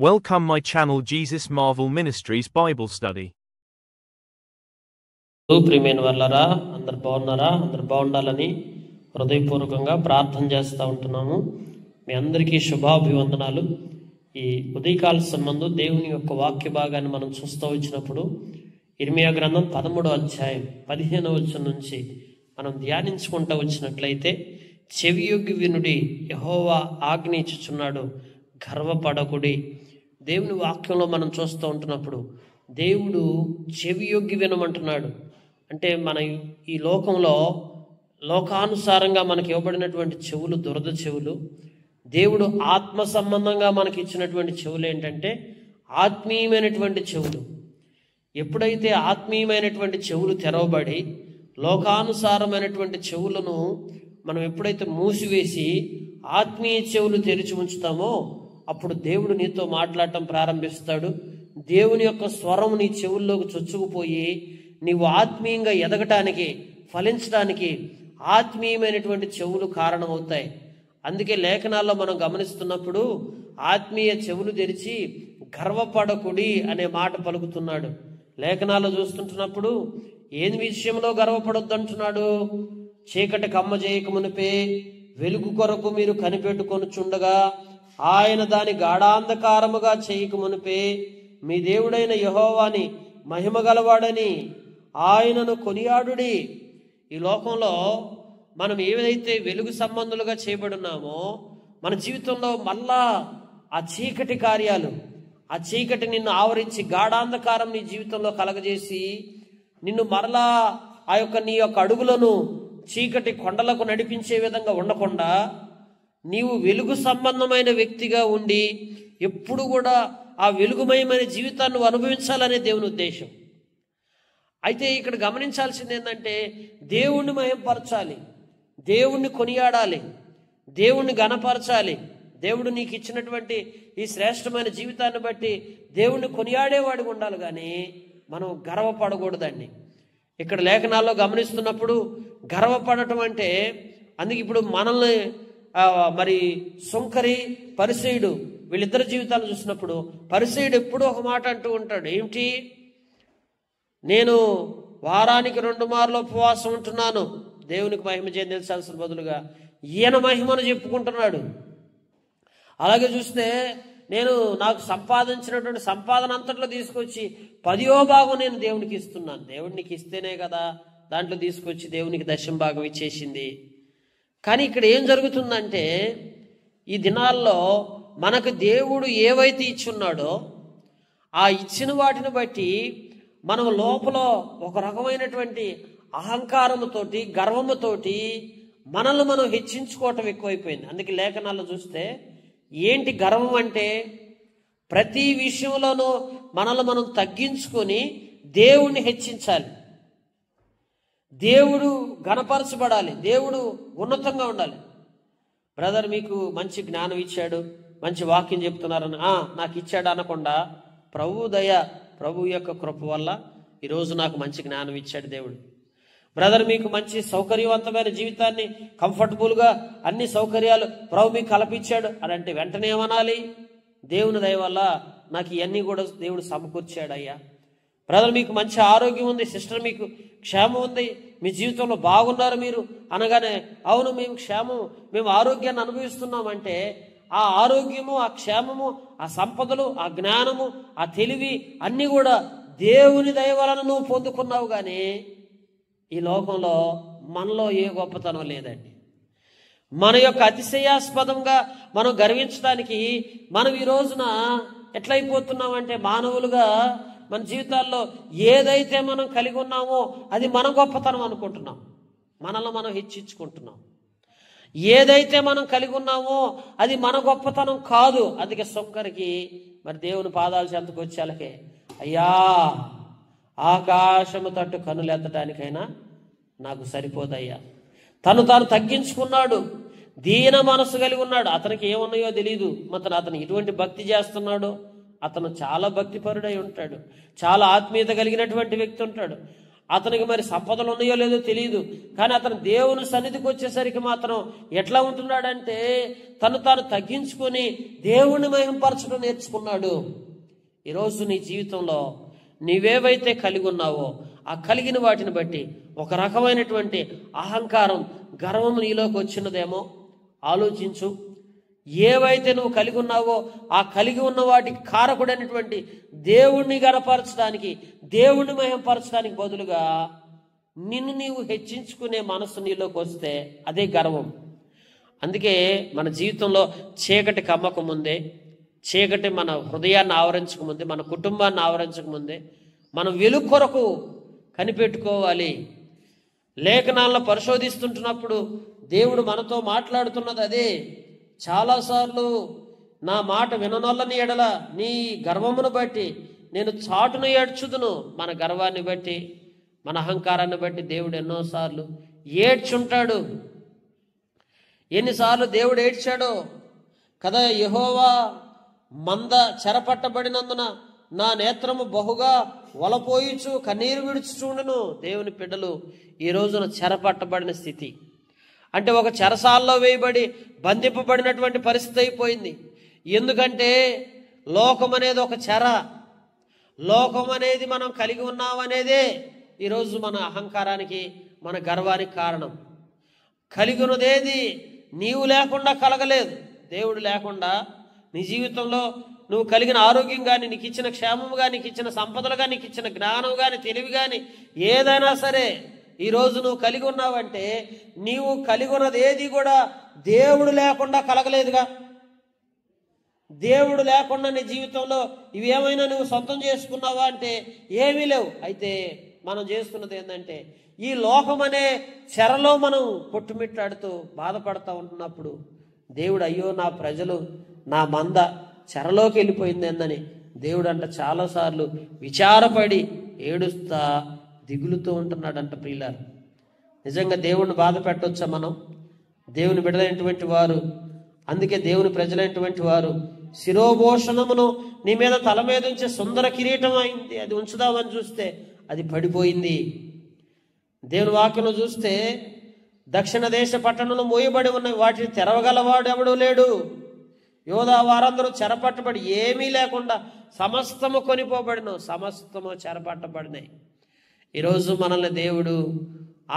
Welcome my channel Jesus Marvel Ministries Bible Study. ప్రియమైన వాళ్ళరా, అందరు బాగున్నారా? అందరు బాగుండాలని హృదయపూర్వకంగా ప్రార్థన చేస్తూ ఉంటున్నాము. మీ అందరికీ శుభాభివందనాలు. ఈ ఉదయకాల సంబంధం దేవుని యొక్క వాక్య భాగాన్ని మనం చూస్తూ వచ్చినప్పుడు ఇర్మియా గ్రంథం 13వ అధ్యాయం 15వ వచనం నుంచి మనం ధ్యానించుకుంటూ వచ్చినట్లయితే, చెవియొగ్గి వినుడి, యెహోవా ఆజ్ఞ ఇచ్చుచున్నాడు, గర్వపడకుడి. దేవుని వాక్యంలో మనం చూస్తూ ఉంటున్నప్పుడు దేవుడు చెవియొగ్గి వినమంటున్నాడు. అంటే మన ఈ లోకంలో లోకానుసారంగా మనకి ఇవ్వబడినటువంటి చెవులు దురద చెవులు. దేవుడు ఆత్మ సంబంధంగా మనకి ఇచ్చినటువంటి చెవులు ఏంటంటే ఆత్మీయమైనటువంటి చెవులు. ఎప్పుడైతే ఆత్మీయమైనటువంటి చెవులు తెరవబడి లోకానుసారమైనటువంటి చెవులను మనం ఎప్పుడైతే మూసివేసి ఆత్మీయ చెవులు తెరిచి ఉంచుతామో అప్పుడు దేవుడు నీతో మాట్లాడటం ప్రారంభిస్తాడు. దేవుని యొక్క స్వరం నీ చెవుల్లోకి చొచ్చుకుపోయి నీవు ఆత్మీయంగా ఎదగటానికి, ఫలించడానికి ఆత్మీయమైనటువంటి చెవులు కారణమవుతాయి. అందుకే లేఖనాల్లో మనం గమనిస్తున్నప్పుడు ఆత్మీయ చెవులు తెరిచి గర్వపడకుడి అనే మాట పలుకుతున్నాడు. లేఖనాల్లో చూస్తుంటున్నప్పుడు ఏది విషయంలో గర్వపడొద్దు అంటున్నాడు? చీకటి కమ్మ చేయక మునిపే వెలుగు కొరకు మీరు కనిపెట్టుకొనుచుండగా ఆయన దాని గాఢాంధకారముగా చేయక మునిపే మీ దేవుడైన యెహోవాని మహిమ గలవాడని ఆయనను కొనియాడుడి. ఈ లోకంలో మనం ఏదైతే వెలుగు సంబంధులుగా చేయబడున్నామో మన జీవితంలో మళ్ళా ఆ చీకటి కార్యాలు, ఆ చీకటి నిన్ను ఆవరించి గాఢాంధకారం నీ జీవితంలో కలగజేసి నిన్ను మరలా నీ యొక్క అడుగులను చీకటి కొండలకు నడిపించే విధంగా ఉండకుండా నీవు వెలుగు సంబంధమైన వ్యక్తిగా ఉండి ఎప్పుడు కూడా ఆ వెలుగుమయమైన జీవితాన్ని అనుభవించాలనే దేవుని ఉద్దేశం. అయితే ఇక్కడ గమనించాల్సింది ఏంటంటే దేవుణ్ణి మహిమపరచాలి, దేవుణ్ణి కొనియాడాలి, దేవుణ్ణి గణపరచాలి. దేవుడు నీకు ఇచ్చినటువంటి ఈ శ్రేష్టమైన జీవితాన్ని బట్టి దేవుణ్ణి కొనియాడేవాడిగా ఉండాలి, కానీ మనం గర్వపడకూడదండి. ఇక్కడ లేఖనాల్లో గమనిస్తున్నప్పుడు గర్వపడటం అంటే, అందుకే ఇప్పుడు మనల్ని మరి సుంకరి పరిసయుడు వీళ్ళిద్దరి జీవితాలు చూసినప్పుడు పరిసయుడు ఎప్పుడూ ఒక మాట అంటూ ఉంటాడు. ఏమిటి? నేను వారానికి 2 మార్లు ఉపవాసం ఉంటున్నాను, దేవునికి మహిమ చెందించాల్సిన బదులుగా ఈయన మహిమను చెప్పుకుంటున్నాడు. అలాగే చూస్తే నేను నాకు సంపాదించినటువంటి సంపాదన అంతట్లో తీసుకొచ్చి 10వ భాగం నేను దేవునికి ఇస్తున్నాను. దేవునికి ఇస్తేనే కదా దాంట్లో తీసుకొచ్చి దేవునికి 10వ భాగం ఇచ్చేసింది. కానీ ఇక్కడ ఏం జరుగుతుందంటే ఈ దినాల్లో మనకు దేవుడు ఏవైతే ఇచ్చున్నాడో ఆ ఇచ్చిన వాటిని బట్టి మనం లోపల ఒక రకమైనటువంటి అహంకారముతోటి, గర్వముతోటి మనల్ని మనం హెచ్చించుకోవటం ఎక్కువైపోయింది. అందుకే లేఖనాల్లో చూస్తే ఏంటి గర్వం అంటే, ప్రతి విషయంలోనూ మనల్ని మనం తగ్గించుకొని దేవుణ్ణి హెచ్చించాలి, దేవుడు గణపరచబడాలి, దేవుడు ఉన్నతంగా ఉండాలి. బ్రదర్ మీకు మంచి జ్ఞానం ఇచ్చాడు, మంచి వాక్యం చెప్తున్నారని నాకు ఇచ్చాడు అనకుండా ప్రభు దయ, ప్రభు యొక్క కృప వల్ల ఈరోజు నాకు మంచి జ్ఞానం ఇచ్చాడు దేవుడు. బ్రదర్ మీకు మంచి సౌకర్యవంతమైన జీవితాన్ని, కంఫర్టబుల్గా అన్ని సౌకర్యాలు ప్రభు మీకు కల్పించాడు అని అంటే వెంటనే ఏమనాలి? దేవుని దయ వల్ల నాకు ఇవన్నీ కూడా దేవుడు సమకూర్చాడు అయ్యా. బ్రదర్ మీకు మంచి ఆరోగ్యం ఉంది, సిస్టర్ మీకు క్షేమం ఉంది, మీ జీవితంలో బాగున్నారు మీరు అనగానే అవును మేము క్షేమం, మేము ఆరోగ్యాన్ని అనుభవిస్తున్నామంటే ఆ ఆరోగ్యము, ఆ క్షేమము, ఆ సంపదలు, ఆ జ్ఞానము, ఆ తెలివి అన్నీ కూడా దేవుని దయ వలన నువ్వు పొందుకున్నావు. కానీ ఈ లోకంలో మనలో ఏ గొప్పతనం లేదండి. మన యొక్క అతిశయాస్పదంగా మనం గర్వించడానికి మనం ఈ రోజున ఎట్లయిపోతున్నామంటే మానవులుగా మన జీవితాల్లో ఏదైతే మనం కలిగి ఉన్నామో అది మన గొప్పతనం అనుకుంటున్నాం, మనల్ని మనం హెచ్చించుకుంటున్నాం. ఏదైతే మనం కలిగి ఉన్నామో అది మన గొప్పతనం కాదు. అందుకే సొంకరికి మరి దేవుని పాదాలు చెంతకు వచ్చేలకే అయ్యా ఆకాశము తట్టు కన్నులు ఎత్తడానికైనా నాకు సరిపోదయ్యా. తను తాను తగ్గించుకున్నాడు, దీన మనసు కలిగి ఉన్నాడు. అతనికి ఏమున్నాయో తెలియదు, అతను ఎటువంటి భక్తి చేస్తున్నాడో. అతను చాలా భక్తిపరుడై ఉంటాడు, చాలా ఆత్మీయత కలిగినటువంటి వ్యక్తి ఉంటాడు. అతనికి మరి సంపదలు ఉన్నాయో లేదో తెలియదు, కానీ అతను దేవుని సన్నిధికి వచ్చేసరికి మాత్రం ఎట్లా ఉంటున్నాడంటే తను తాను తగ్గించుకొని దేవుణ్ణి మహింపరచడం నేర్చుకున్నాడు. ఈరోజు నీ జీవితంలో నీవేవైతే కలిగి ఉన్నావో ఆ కలిగిన వాటిని బట్టి ఒక రకమైనటువంటి అహంకారం, గర్వం నీలోకి వచ్చినదేమో ఆలోచించు. ఏవైతే నువ్వు కలిగి ఉన్నావో ఆ కలిగి ఉన్న వాటికి కారకుడైనటువంటి దేవుణ్ణి గణపరచడానికి, దేవుణ్ణి మహింపరచడానికి బదులుగా నిన్ను నీవు హెచ్చించుకునే మనసు నీలోకి వస్తే అదే గర్వం. అందుకే మన జీవితంలో చీకటి కమ్మక ముందే, చీకటి మన హృదయాన్ని ఆవరించకముందే, మన కుటుంబాన్ని ఆవరించకముందే మనం వెలుగు కొరకు కనిపెట్టుకోవాలి. లేఖనాలను పరిశోధిస్తుంటున్నప్పుడు దేవుడు మనతో మాట్లాడుతున్నది అదే. చాలాసార్లు నా మాట విననొల్లని ఎడల నీ గర్వమును బట్టి నేను చాటును ఏడ్చుదును. మన గర్వాన్ని బట్టి, మన అహంకారాన్ని బట్టి దేవుడు ఎన్నోసార్లు ఏడ్చుంటాడు. ఎన్నిసార్లు దేవుడు ఏడ్చాడో కదా. యెహోవా మంద చెరపట్టబడినందున నా నేత్రము బహుగా వలపోయిచు కన్నీరు విడుచుచుండును. దేవుని బిడ్డలు ఈ రోజున చెరపట్టబడిన స్థితి అంటే ఒక చెరసాల్లో వేయబడి బంధింపబడినటువంటి పరిస్థితి అయిపోయింది. ఎందుకంటే లోకం అనేది ఒక చెర. లోకం అనేది మనం కలిగి ఉన్నామనేదే ఈరోజు మన అహంకారానికి, మన గర్వానికి కారణం. కలిగి ఉన్నదేది నీవు లేకుండా కలగలేదు. దేవుడు లేకుండా నీ జీవితంలో నువ్వు కలిగిన ఆరోగ్యం కానీ, నీకు ఇచ్చిన క్షేమము కానీ, నీకు ఇచ్చిన సంపదలు కానీ, నీకు ఇచ్చిన జ్ఞానం కానీ, తెలివి కానీ ఏదైనా సరే ఈరోజు నువ్వు కలిగి ఉన్నావంటే నీవు కలిగి ఉన్నది ఏది కూడా దేవుడు లేకుండా కలగలేదుగా. దేవుడు లేకుండా నీ జీవితంలో ఇవేమైనా నువ్వు సొంతం చేసుకున్నావా అంటే ఏమీ లేవు. అయితే మనం చేసుకున్నది ఏంటంటే ఈ లోకం అనే చెరలో మనం కొట్టుమిట్టాడుతూ బాధపడతా ఉంటున్నప్పుడు దేవుడు అయ్యో నా ప్రజలు, నా మంద చెరలోకి వెళ్ళిపోయింది ఏందని దేవుడు అంట చాలాసార్లు విచారపడి ఏడుస్తా దిగులుతూ ఉంటున్నాడంట. ప్రియులారు, నిజంగా దేవుణ్ణి బాధ పెట్టొచ్చా మనం? దేవుని బిడ్డలైనటువంటి వారు, అందుకే దేవుని ప్రజలైనటువంటి వారు శిరోభూషణమును నీ మీద తల మీద ఉంచే సుందర కిరీటం అయింది, అది ఉంచుదామని చూస్తే అది పడిపోయింది. దేవుని వాక్యంలో చూస్తే దక్షిణ దేశ పట్టణంలో మోయబడి ఉన్నాయి, వాటిని తెరవగలవాడు ఎవడూ లేడు. యోధా వారందరూ చెరపట్టబడి ఏమీ లేకుండా సమస్తము కొనిపోబడిన, సమస్తము చెరపట్టబడినాయి. ఈరోజు మనల్ని దేవుడు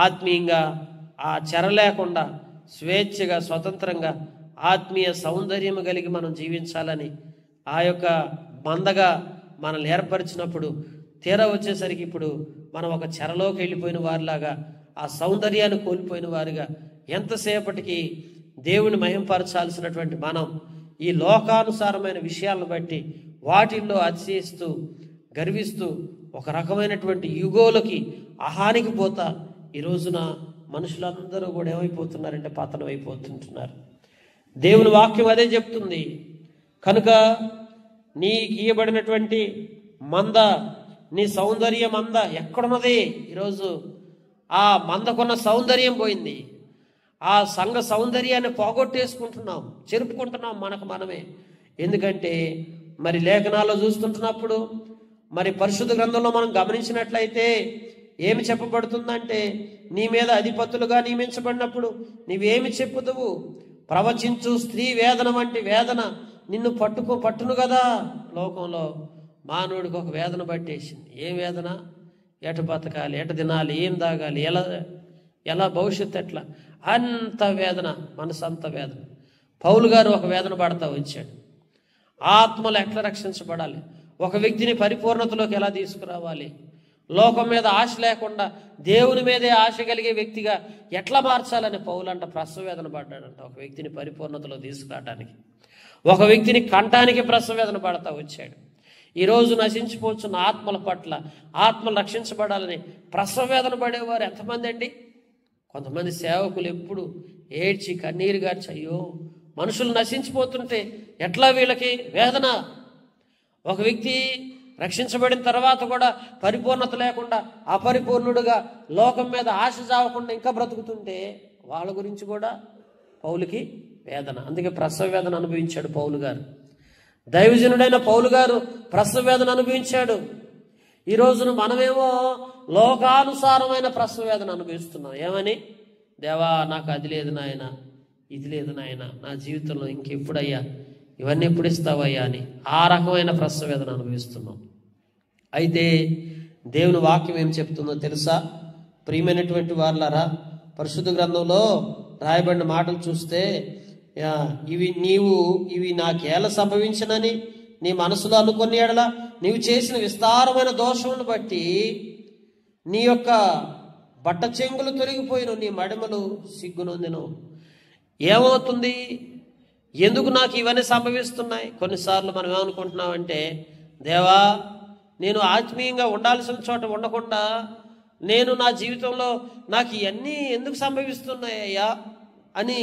ఆత్మీయంగా ఆ చెర లేకుండా స్వేచ్ఛగా, స్వతంత్రంగా, ఆత్మీయ సౌందర్యం కలిగి మనం జీవించాలని ఆ యొక్క మందగా మనల్ని ఏర్పరిచినప్పుడు తీరా వచ్చేసరికి ఇప్పుడు మనం ఒక చెరలోకి వెళ్ళిపోయిన వారిలాగా, ఆ సౌందర్యాన్ని కోల్పోయిన వారిగా, ఎంతసేపటికి దేవుని మహింపరచాల్సినటువంటి మనం ఈ లోకానుసారమైన విషయాలను బట్టి వాటిల్లో అతిశయిస్తూ, గర్విస్తూ ఒక రకమైనటువంటి యుగోలకి అహానికి పోతా ఈ రోజున మనుషులందరూ కూడా ఏమైపోతున్నారంటే పతనం అయిపోతుంటున్నారు. దేవుని వాక్యం అదే చెప్తుంది. కనుక నీ గీయబడినటువంటి మంద, నీ సౌందర్యం మంద ఎక్కడున్నది? ఈరోజు ఆ మందకున్న సౌందర్యం పోయింది. ఆ సంఘ సౌందర్యాన్ని పోగొట్టేసుకుంటున్నాం, చెరుపుకుంటున్నాం మనకు మనమే. ఎందుకంటే మరి లేఖనాల్లో చూస్తుంటున్నప్పుడు, మరి పరిశుద్ధ గ్రంథంలో మనం గమనించినట్లయితే ఏమి చెప్పబడుతుందంటే నీ మీద అధిపతులుగా నియమించబడినప్పుడు నీవేమి చెప్పుదువు? ప్రవచించు స్త్రీ వేదన వంటి వేదన నిన్ను పట్టును కదా. లోకంలో మానవుడికి ఒక వేదన పట్టేసింది. ఏ వేదన? ఎట బతకాలి, ఎట తినాలి, ఏం తాగాలి, ఎలా భవిష్యత్తు ఎట్లా, అంత వేదన, మనసంత వేదన. పౌలు గారు ఒక వేదన పడతా వచ్చాడు. ఆత్మలు ఎట్లా రక్షించబడాలి, ఒక వ్యక్తిని పరిపూర్ణతలోకి ఎలా తీసుకురావాలి, లోకం మీద ఆశ లేకుండా దేవుని మీదే ఆశ కలిగే వ్యక్తిగా ఎట్లా మార్చాలని పౌలు అంట ప్రసవవేదన పడ్డాడంట. ఒక వ్యక్తిని పరిపూర్ణతలో తీసుకురావడానికి, ఒక వ్యక్తిని కంటానికి ప్రసవవేదన పడతా వచ్చాడు. ఈరోజు నశించిపోతున్న ఆత్మల పట్ల, ఆత్మలు రక్షించబడాలని ప్రసవవేదన పడేవారు ఎంతమంది అండి? కొంతమంది సేవకులు ఎప్పుడు ఏడ్చి కన్నీరు గార్చి అయ్యో మనుషులు నశించిపోతుంటే ఎట్లా వీళ్ళకి వేదన. ఒక వ్యక్తి రక్షించబడిన తర్వాత కూడా పరిపూర్ణత లేకుండా అపరిపూర్ణుడుగా లోకం మీద ఆశ చావకుండా ఇంకా బ్రతుకుతుంటే వాళ్ళ గురించి కూడా పౌలుకి వేదన. అందుకే ప్రసవ వేదన అనుభవించాడు పౌలు గారు. దైవజనుడైన పౌలు గారు ప్రసవ వేదన అనుభవించాడు. ఈ రోజున మనమేమో లోకానుసారమైన ప్రసవ వేదన అనుభవిస్తున్నాం. ఏమని? దేవా నాకు అది లేదు నాయన, ఇది లేదు నాయన, నా జీవితంలో ఇంకెప్పుడయ్యా, ఇవన్నీ ఎప్పుడు ఇస్తావయ్యా అని ఆ రకమైన ప్రసవ వేదన అనుభవిస్తున్నాం. అయితే దేవుని వాక్యం ఏం చెప్తుందో తెలుసా? ప్రియమైనటువంటి వారులారా, పరిశుద్ధ గ్రంథంలో రాయబడిన మాటలు చూస్తే, ఇవి నాకేలా సంభవించనని నీ మనసులో అనుకుని ఎడల నీవు చేసిన విస్తారమైన దోషమును బట్టి నీ యొక్క బట్ట చెంగులు తొలగిపోయిన, నీ మడిమలు సిగ్గునొందెను. ఏమవుతుంది? ఎందుకు నాకు ఇవన్నీ సంభవిస్తున్నాయి? కొన్నిసార్లు మనం ఏమనుకుంటున్నామంటే, దేవా నేను ఆత్మీయంగా ఉండాల్సిన చోట ఉండకుండా నేను నా జీవితంలో నాకు ఇవన్నీ ఎందుకు సంభవిస్తున్నాయ్యా అని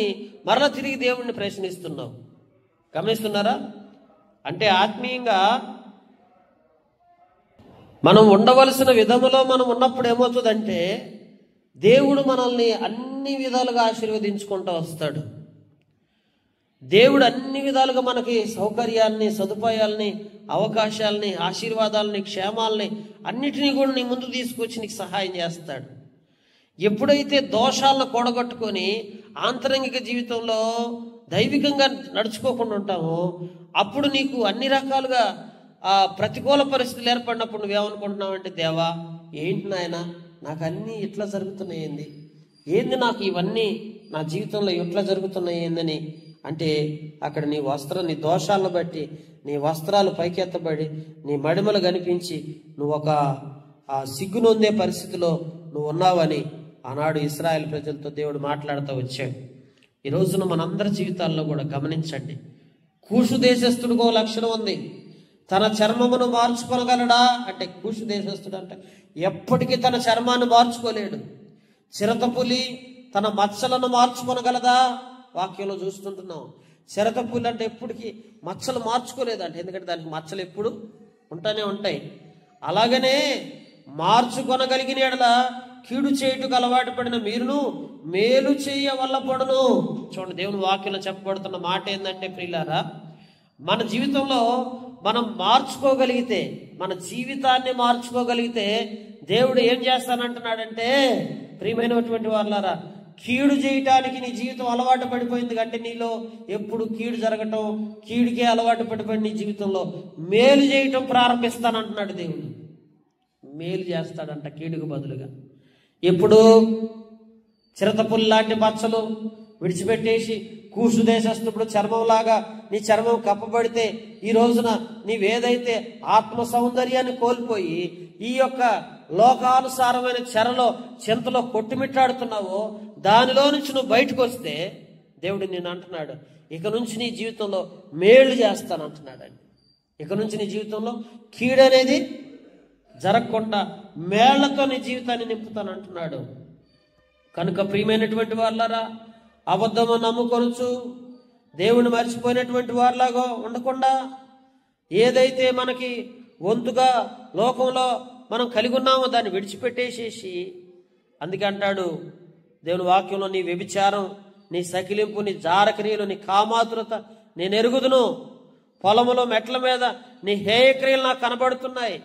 మరలా తిరిగి దేవుణ్ణి ప్రశ్నిస్తున్నావు. గమనిస్తున్నారా? అంటే ఆత్మీయంగా మనం ఉండవలసిన విధములో మనం ఉన్నప్పుడు ఏమవుతుందంటే, దేవుడు మనల్ని అన్ని విధాలుగా ఆశీర్వదించుకుంటూ వస్తాడు. దేవుడు అన్ని విధాలుగా మనకి సౌకర్యాల్ని, సదుపాయాల్ని, అవకాశాలని, ఆశీర్వాదాలని, క్షేమాలని అన్నిటినీ కూడా నీ ముందు తీసుకొచ్చి నీకు సహాయం చేస్తాడు. ఎప్పుడైతే దోషాలను కూడగట్టుకొని ఆంతరంగిక జీవితంలో దైవికంగా నడుచుకోకుండా ఉంటామో అప్పుడు నీకు అన్ని రకాలుగా ప్రతికూల పరిస్థితులు ఏర్పడినప్పుడు నువ్వేమనుకుంటున్నావు అంటే, దేవా ఏంటి నాయన నాకు అన్నీ ఇట్లా జరుగుతున్నాయింది, ఏంది నాకు ఇవన్నీ నా జీవితంలో ఎట్లా జరుగుతున్నాయి ఏందని అంటే, అక్కడ నీ దోషాలను బట్టి నీ వస్త్రాలు పైకెత్తబడి నీ మడిమలు కనిపించి నువ్వు ఒక సిగ్గునొందే పరిస్థితిలో నువ్వు ఉన్నావని ఆనాడు ఇశ్రాయేలు ప్రజలతో దేవుడు మాట్లాడుతూ వచ్చాడు. ఈ రోజున మనందరి జీవితాల్లో కూడా గమనించండి, కూషు దేశస్థుడికో లక్షణం ఉంది. తన చర్మమును మార్చుకోగలడా అంటే, కూషు దేశస్థుడు అంటే ఎప్పటికీ తన చర్మాన్ని మార్చుకోలేడు. చిరతపులి తన మచ్చలను మార్చుకోగలదా? వాక్యంలో చూస్తుంటున్నాం. చిరతపులి అంటే ఎప్పటికీ మచ్చలు మార్చుకోలేదంట, ఎందుకంటే దానికి మచ్చలు ఎప్పుడు ఉంటానే ఉంటాయి. అలాగనే మార్చుకొనగలిగిన ఎడల కీడు చేయుటకు అలవాటు పడిన మీరును మేలు చేయ వల్ల పడును. చూడండి, దేవుని వాక్యంలో చెప్పబడుతున్న మాట ఏంటంటే, ప్రియులారా, మన జీవితంలో మనం మార్చుకోగలిగితే, మన జీవితాన్ని మార్చుకోగలిగితే దేవుడు ఏం చేస్తానంటున్నాడంటే, ప్రియమైనటువంటి వాళ్ళారా, కీడు చేయటానికి నీ జీవితం అలవాటు పడిపోయింది అంటే నీలో ఎప్పుడు కీడు జరగటం, కీడుకే అలవాటు పడిపోయిన నీ జీవితంలో మేలు చేయటం ప్రారంభిస్తానంటున్నాడు దేవుడు. మేలు చేస్తాడంట కీడుకు బదులుగా. ఎప్పుడు చిరతపుల్లి లాంటి మచ్చలు విడిచిపెట్టేసి కూసు దేశస్థుడు చర్మంలాగా నీ చర్మం కప్పబడితే, ఈ రోజున నీవేదైతే ఆత్మ సౌందర్యాన్ని కోల్పోయి ఈ యొక్క లోకానుసారమైన చెరలో చింతలో కొట్టుమిట్టాడుతున్నావో దానిలో నుంచి నువ్వు బయటకు వస్తే దేవుడు నేను అంటున్నాడు, ఇక నుంచి నీ జీవితంలో మేలు చేస్తానంటున్నాడండి. ఇక నుంచి నీ జీవితంలో కీడనేది జరగకుండా మేళ్లతో నీ జీవితాన్ని నింపుతానంటున్నాడు. కనుక ప్రియమైనటువంటి వాళ్ళారా, అబద్ధము నమ్ముకొనుచు దేవుని మర్చిపోయినటువంటి వారిలాగా ఉండకుండా ఏదైతే మనకి వంతుగా లోకంలో మనం కలిగి ఉన్నామో దాన్ని విడిచిపెట్టేసేసి, అందుకే అంటాడు దేవుని వాక్యంలో, నీ వ్యభిచారం, నీ సకిలింపు, నీ జారక్రియలు, నీ కామాతురత నేను ఎరుగుదును. పొలములో మెట్ల మీద నీ హేయక్రియలు నాకు కనబడుతున్నాయి.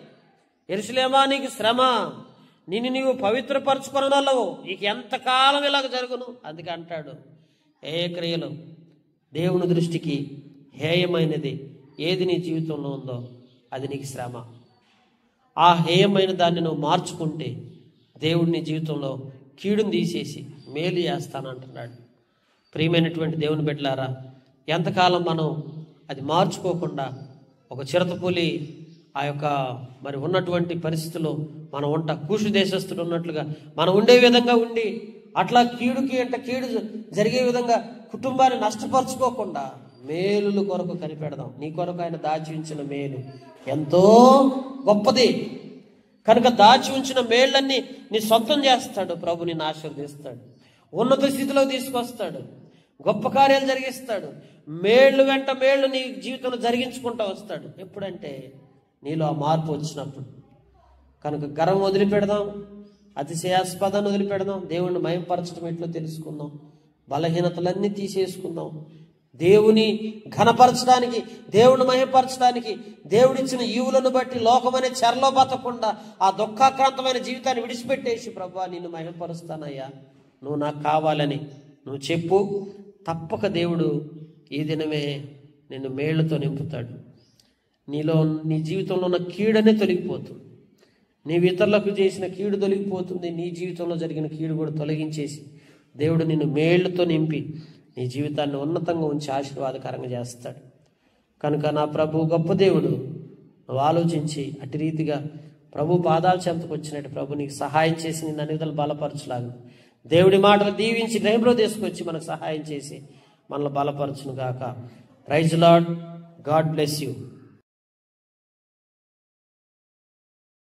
యెరూషలేమా నీకు శ్రమ, నిన్ను నీవు పవిత్రపరచుకొనగలవు, నీకు ఎంతకాలం ఇలాగ జరుగును. అందుకే అంటాడు, హేయక్రియలు దేవుని దృష్టికి హేయమైనది ఏది నీ జీవితంలో ఉందో అది నీకు శ్రమ. ఆ హేయమైన దాన్ని నువ్వు మార్చుకుంటే దేవుడు నీ జీవితంలో కీడుని తీసేసి మేలు చేస్తానంటున్నాడు. ప్రియమైనటువంటి దేవుని బిడ్డలారా, ఎంతకాలం మనం అది మార్చుకోకుండా ఒక చిరతపులి ఆ యొక్క మరి ఉన్నటువంటి పరిస్థితుల్లో మనం ఉంట కూషు దేశస్థుడు ఉన్నట్లుగా మనం ఉండే విధంగా ఉండి అట్లా కీడుకి అంటే కీడు జరిగే విధంగా కుటుంబాన్ని నష్టపరుచుకోకుండా మేలుల కొరకు కనిపెడదాం. నీ కొరకు ఆయన దాచి ఉంచిన మేలు ఎంతో గొప్పది కనుక దాచి ఉంచిన మేళ్ళన్నీ నీ సొంతం చేస్తాడు. ప్రభు నిన్ను ఆశీర్వదిస్తాడు, ఉన్నత స్థితిలో తీసుకొస్తాడు, గొప్ప కార్యాలు జరిగిస్తాడు. మేళ్ళు వెంట మేళ్ళు నీ జీవితంలో జరిగించుకుంటూ వస్తాడు. ఎప్పుడంటే నీలో ఆ మార్పు వచ్చినప్పుడు. కనుక గర్వం వదిలిపెడదాం, అతిశయాస్పదాన్ని వదిలిపెడదాం, దేవుణ్ణి మయంపరచడం ఎట్లా తెలుసుకుందాం, బలహీనతలన్నీ తీసేసుకుందాం. దేవుని ఘనపరచడానికి, దేవుని మహిమపరచడానికి, దేవుడిచ్చిన ఈవులను బట్టి లోకమనే చెరలో బతకుండా ఆ దుఃఖాక్రాంతమైన జీవితాన్ని విడిచిపెట్టేసి, ప్రభువా నిన్ను మహిమపరుస్తానయ్యా, నువ్వు నాకు కావాలని నువ్వు చెప్పు. తప్పక దేవుడు ఈ దినమే నిన్ను మేళ్లతో నింపుతాడు. నీ జీవితంలో ఉన్న కీడనే తొలగిపోతుంది. నీవు ఇతరులకు చేసిన కీడు తొలగిపోతుంది. నీ జీవితంలో జరిగిన కీడు కూడా తొలగించేసి దేవుడు నిన్ను మేళ్లతో నింపి నీ జీవితాన్ని ఉన్నతంగా ఉంచి ఆశీర్వాదకరంగా చేస్తాడు. కనుక నా ప్రభు గొప్ప దేవుడు, నువ్వు ఆలోచించి అటు రీతిగా ప్రభు పాదాల చెంతకు వచ్చినట్టు ప్రభు నీకు సహాయం చేసి నిన్ను అన్ని విధాలు బలపరచులాగా దేవుడి మాటలు దీవించి గ్రహంలో తీసుకొచ్చి మనకు సహాయం చేసి మనల్ని బలపరచును గాక. Praise Lord. God bless you.